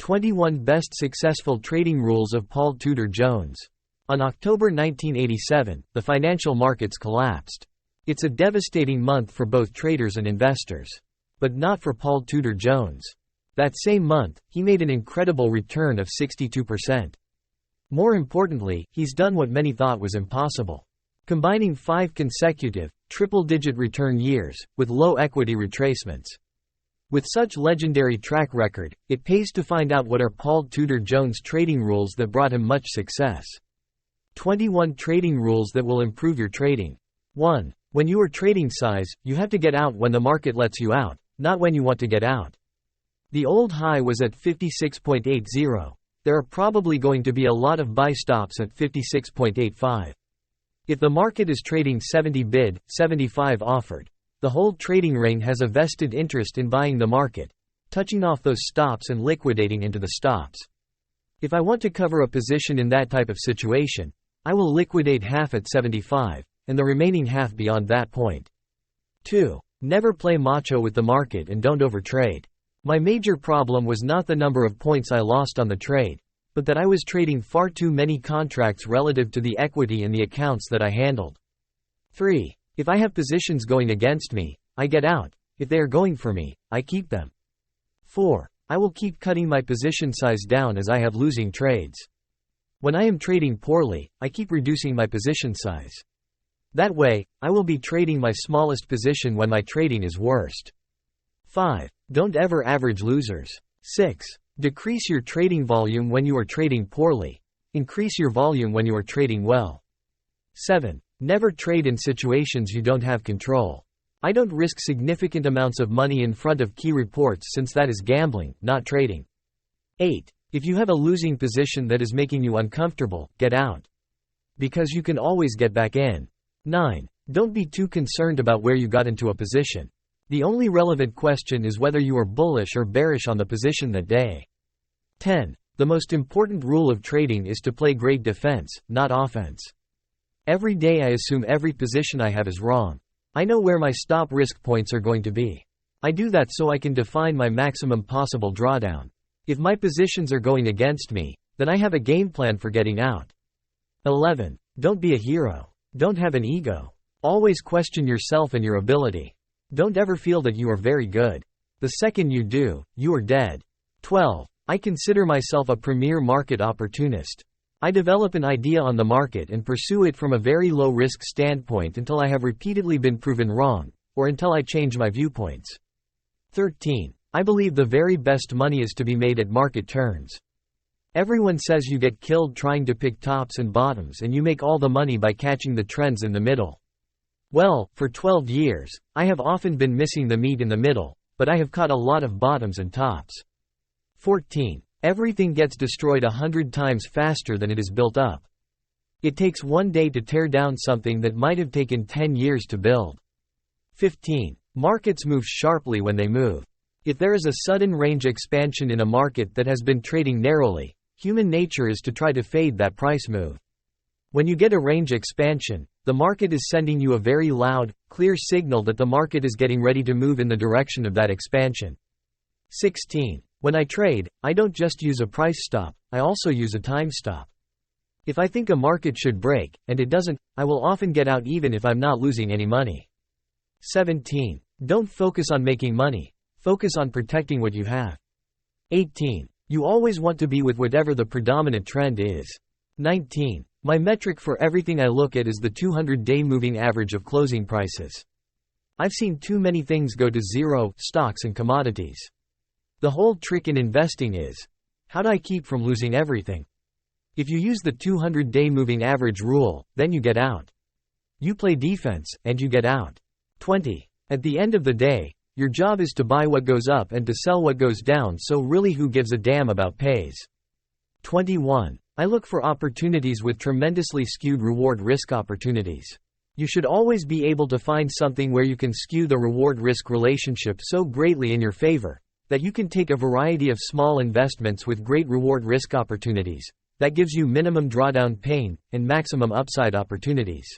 21 Best Successful Trading Rules of Paul Tudor Jones. On October 1987, the financial markets collapsed. It's a devastating month for both traders and investors. But not for Paul Tudor Jones. That same month, he made an incredible return of 62%. More importantly, he's done what many thought was impossible. Combining 5 consecutive, triple-digit return years, with low equity retracements. With such legendary track record, it pays to find out what are Paul Tudor Jones' trading rules that brought him much success. 21 trading rules that will improve your trading. 1. When you are trading size, you have to get out when the market lets you out, not when you want to get out. The old high was at 56.80. There are probably going to be a lot of buy stops at 56.85. If the market is trading 70 bid, 75 offered, the whole trading ring has a vested interest in buying the market, touching off those stops and liquidating into the stops. If I want to cover a position in that type of situation, I will liquidate half at 75, and the remaining half beyond that point. 2. Never play macho with the market and don't overtrade. My major problem was not the number of points I lost on the trade, but that I was trading far too many contracts relative to the equity and the accounts that I handled. 3. If I have positions going against me, I get out. If they are going for me, I keep them. 4. I will keep cutting my position size down as I have losing trades. When I am trading poorly, I keep reducing my position size. That way, I will be trading my smallest position when my trading is worst. 5. Don't ever average losers. 6. Decrease your trading volume when you are trading poorly. Increase your volume when you are trading well. 7. Never trade in situations you don't have control. I don't risk significant amounts of money in front of key reports since that is gambling, not trading. 8. If you have a losing position that is making you uncomfortable, get out. Because you can always get back in. 9. Don't be too concerned about where you got into a position. The only relevant question is whether you are bullish or bearish on the position that day. 10. The most important rule of trading is to play great defense, not offense. Every day I assume every position I have is wrong. I know where my stop risk points are going to be. I do that so I can define my maximum possible drawdown. If my positions are going against me, then I have a game plan for getting out. 11. Don't be a hero. Don't have an ego. Always question yourself and your ability. Don't ever feel that you are very good. The second you do, you are dead. 12. I consider myself a premier market opportunist. I develop an idea on the market and pursue it from a very low-risk standpoint until I have repeatedly been proven wrong, or until I change my viewpoints. 13. I believe the very best money is to be made at market turns. Everyone says you get killed trying to pick tops and bottoms and you make all the money by catching the trends in the middle. Well, for 12 years, I have often been missing the meat in the middle, but I have caught a lot of bottoms and tops. 14. Everything gets destroyed 100 times faster than it is built up. It takes one day to tear down something that might have taken 10 years to build. 15. Markets move sharply when they move. If there is a sudden range expansion in a market that has been trading narrowly, human nature is to try to fade that price move. When you get a range expansion, the market is sending you a very loud, clear signal that the market is getting ready to move in the direction of that expansion. 16. When I trade, I don't just use a price stop, I also use a time stop. If I think a market should break, and it doesn't, I will often get out even if I'm not losing any money. 17. Don't focus on making money, focus on protecting what you have. 18. You always want to be with whatever the predominant trend is. 19. My metric for everything I look at is the 200-day moving average of closing prices. I've seen too many things go to zero, stocks and commodities. The whole trick in investing is, how do I keep from losing everything? If you use the 200-day moving average rule, then you get out. You play defense, and you get out. 20. At the end of the day, your job is to buy what goes up and to sell what goes down, so really who gives a damn about pays? 21. I look for opportunities with tremendously skewed reward-risk opportunities. You should always be able to find something where you can skew the reward-risk relationship so greatly in your favor that you can take a variety of small investments with great reward-risk opportunities. That gives you minimum drawdown pain and maximum upside opportunities.